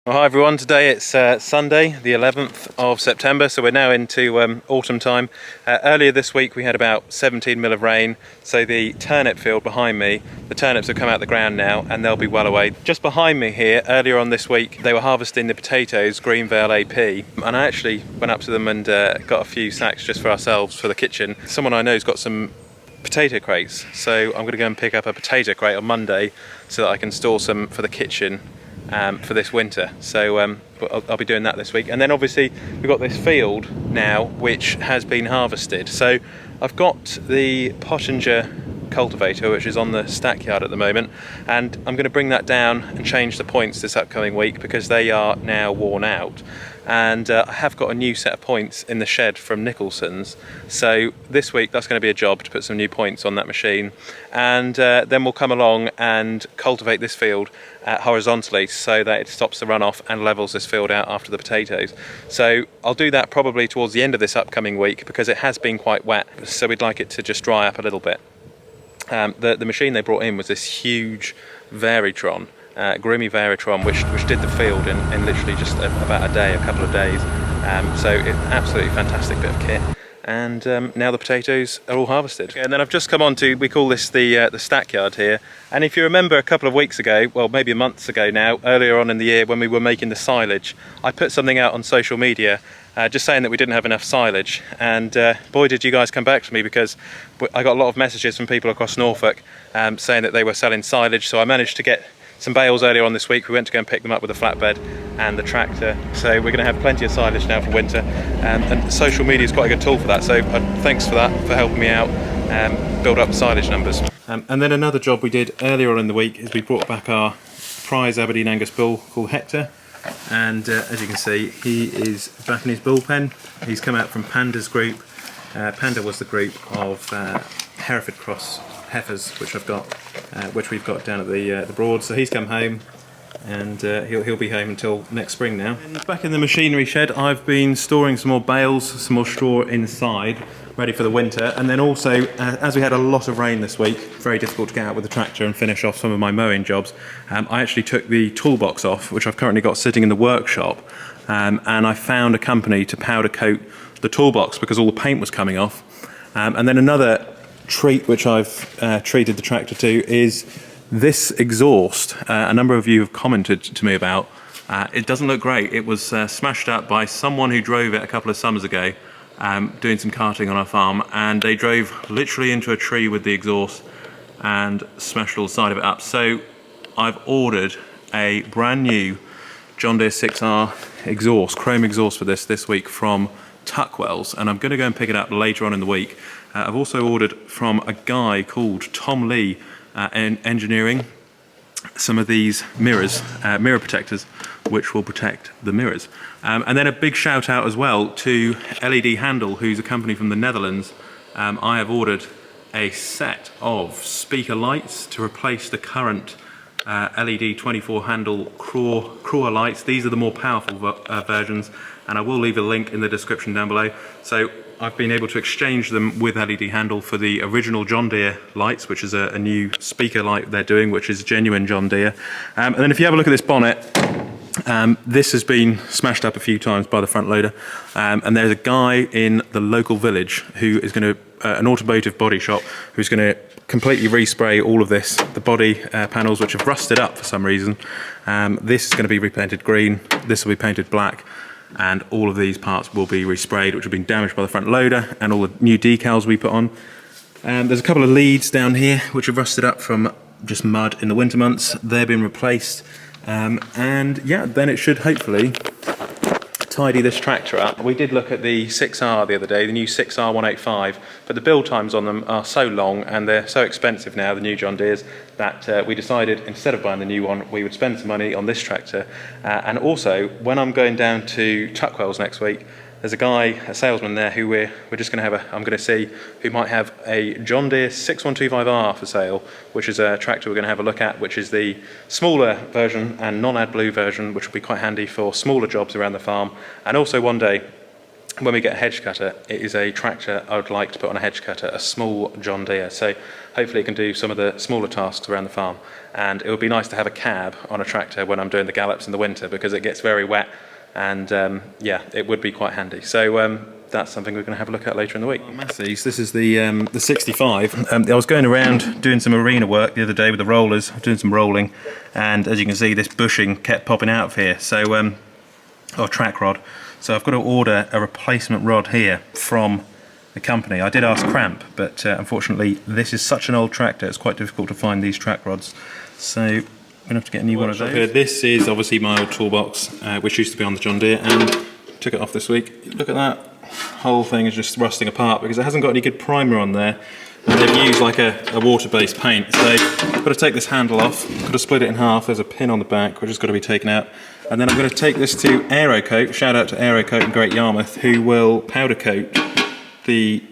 Well, hi everyone, today it's Sunday the 11th of September, so we're now into autumn time. Earlier this week we had about 17 mil of rain, so the turnip field behind me, the turnips have come out the ground now and they'll be well away. Just behind me here, earlier on this week, they were harvesting the potatoes, Greenvale AP, and I actually went up to them and got a few sacks just for ourselves for the kitchen. Someone I know has got some potato crates, so I'm going to go and pick up a potato crate on Monday so that I can store some for the kitchen for this winter. So I'll be doing that this week. And then obviously we've got this field now which has been harvested. So I've got the Pottinger cultivator which is on the stack yard at the moment, and I'm going to bring that down and change the points this upcoming week because they are now worn out. And I have got a new set of points in the shed from Nicholson's, so this week that's going to be a job to put some new points on that machine, and then we'll come along and cultivate this field horizontally so that it stops the runoff and levels this field out after the potatoes. So I'll do that probably towards the end of this upcoming week because it has been quite wet, so we'd like it to just dry up a little bit. The machine they brought in was this huge Veritron, Grimy Veritron, which did the field in literally just about a couple of days. So it's absolutely fantastic bit of kit. And now the potatoes are all harvested. And then I've just come on to, we call this the stack yard here. And if you remember a couple of weeks ago, well maybe a month ago now, earlier on in the year when we were making the silage, I put something out on social media just saying that we didn't have enough silage, and boy did you guys come back to me, because I got a lot of messages from people across Norfolk saying that they were selling silage. So I managed to get some bales earlier on this week. We went to go and pick them up with a flatbed and the tractor, so we're going to have plenty of silage now for winter, and social media is quite a good tool for that, so thanks for that, for helping me out build up silage numbers. And then another job we did earlier on in the week is we brought back our prize Aberdeen Angus bull called Hector. And as you can see, he is back in his bullpen. He's come out from Panda's group. Panda was the group of Hereford Cross heifers which we've got down at the Broad. So he's come home, and he'll be home until next spring now. And back in the machinery shed, I've been storing some more bales, some more straw inside, ready for the winter. And then also, as we had a lot of rain this week, very difficult to get out with the tractor and finish off some of my mowing jobs, I actually took the toolbox off, which I've currently got sitting in the workshop, and I found a company to powder coat the toolbox because all the paint was coming off. And then another treat which I've treated the tractor to is this exhaust. A number of you have commented to me about. It doesn't look great. It was smashed up by someone who drove it a couple of summers ago, doing some karting on our farm, and they drove literally into a tree with the exhaust and smashed all the side of it up. So I've ordered a brand new John Deere 6R exhaust, chrome exhaust for this week from Tuckwell's, and I'm going to go and pick it up later on in the week. I've also ordered from a guy called Tom Lee in engineering some of these mirrors, mirror protectors, which will protect the mirrors. And then a big shout out as well to LED Handle, who's a company from the Netherlands. I have ordered a set of speaker lights to replace the current LED 24 handle craw lights. These are the more powerful versions, and I will leave a link in the description down below. So I've been able to exchange them with LED Handle for the original John Deere lights, which is a new speaker light they're doing, which is genuine John Deere. And then if you have a look at this bonnet, this has been smashed up a few times by the front loader, and there's a guy in the local village who is going to, an automotive body shop, who's going to completely respray all of this, the body panels which have rusted up for some reason. This is going to be repainted green, this will be painted black, and all of these parts will be resprayed, which have been damaged by the front loader, and all the new decals we put on. There's a couple of leads down here which have rusted up from just mud in the winter months. They've been replaced, and yeah, then it should hopefully tidy this tractor up. We did look at the 6R the other day, the new 6R 185, but the build times on them are so long and they're so expensive now, the new John Deeres, that we decided instead of buying the new one, we would spend some money on this tractor. And also, when I'm going down to Tuckwell's next week, there's a guy, a salesman there, who we're just going to have I'm going to see, who might have a John Deere 6125R for sale, which is a tractor we're going to have a look at, which is the smaller version and non-AdBlue version, which will be quite handy for smaller jobs around the farm. And also one day, when we get a hedge cutter, it is a tractor I would like to put on a hedge cutter, a small John Deere. So hopefully it can do some of the smaller tasks around the farm. And it would be nice to have a cab on a tractor when I'm doing the gallops in the winter, because it gets very wet, and yeah, it would be quite handy. So that's something we're going to have a look at later in the week. Massey's, this is the 65. I was going around doing some arena work the other day with the rollers, doing some rolling, and as you can see, this bushing kept popping out of here. So, or track rod. So I've got to order a replacement rod here from the company. I did ask Cramp, but unfortunately this is such an old tractor, it's quite difficult to find these track rods. So I'm going to have to get a new one of those. This is obviously my old toolbox, which used to be on the John Deere, and took it off this week. Look at that, whole thing is just rusting apart because it hasn't got any good primer on there. And they've used like a water-based paint. So I've got to take this handle off, got to split it in half, there's a pin on the back which has got to be taken out. And then I'm going to take this to Aerocoat, shout out to Aerocoat in Great Yarmouth, who will powder coat the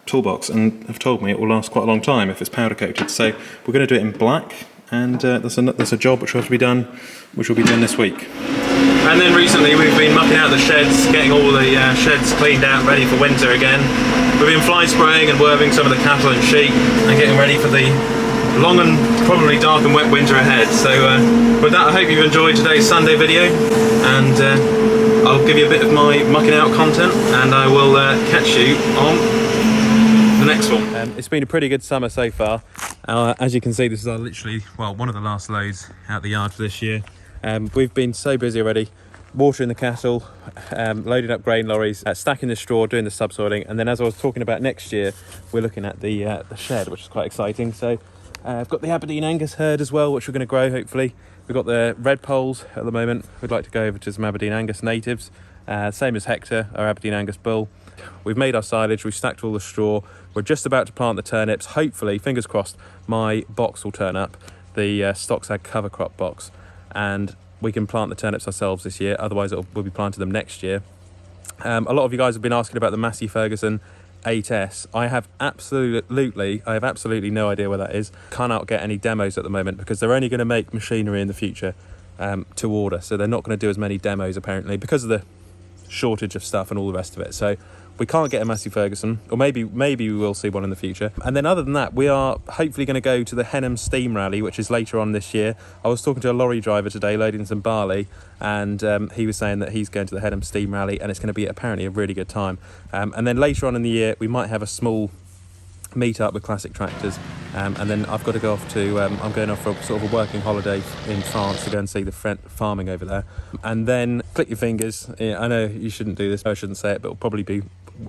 toolbox, and have told me it will last quite a long time if it's powder coated. So we're going to do it in black, and that's a job which will have to be done, which will be done this week. And then recently we've been mucking out the sheds, getting all the sheds cleaned out, ready for winter again. We've been fly spraying and worming some of the cattle and sheep, and getting ready for the long and probably dark and wet winter ahead. So with that, I hope you've enjoyed today's Sunday video, and I'll give you a bit of my mucking out content, and I will catch you on the next one. It's been a pretty good summer so far. As you can see, this is literally, well, one of the last loads out the yard for this year. We've been so busy already, watering the cattle, loading up grain lorries, stacking the straw, doing the subsoiling, and then as I was talking about next year, we're looking at the shed, which is quite exciting. So I've got the Aberdeen Angus herd as well, which we're going to grow hopefully. We've got the red poles at the moment. We'd like to go over to some Aberdeen Angus natives, same as Hector, our Aberdeen Angus bull. We've made our silage, we've stacked all the straw. We're just about to plant the turnips. Hopefully, fingers crossed, my box will turn up, the Stocks Ag cover crop box, and we can plant the turnips ourselves this year. Otherwise, we'll be planting them next year. A lot of you guys have been asking about the Massey Ferguson 8S. I have absolutely no idea where that is. Cannot get any demos at the moment because they're only going to make machinery in the future to order. So they're not going to do as many demos apparently because of the shortage of stuff and all the rest of it. So we can't get a Massey Ferguson, or maybe we will see one in the future. And then other than that, we are hopefully going to go to the Henham Steam Rally, which is later on this year. I was talking to a lorry driver today loading some barley, and he was saying that he's going to the Henham Steam Rally, and it's going to be apparently a really good time. And then later on in the year, we might have a small meet up with classic tractors, and then I've got to go off to I'm going off for a sort of a working holiday in France to go and see the farming over there. And then click your fingers, yeah, I know you shouldn't do this, I shouldn't say it, but it'll probably be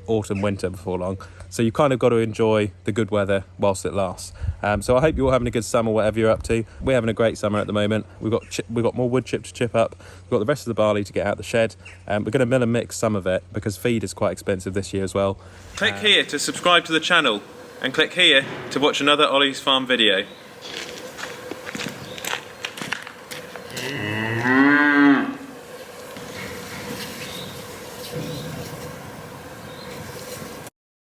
autumn winter before long, so you kind of got to enjoy the good weather whilst it lasts. So I hope you're all having a good summer whatever you're up to. We're having a great summer at the moment. We've got more wood chip to chip up, we've got the rest of the barley to get out the shed, we're going to mill and mix some of it because feed is quite expensive this year as well. Click here to subscribe to the channel, and click here to watch another Olly's Farm video.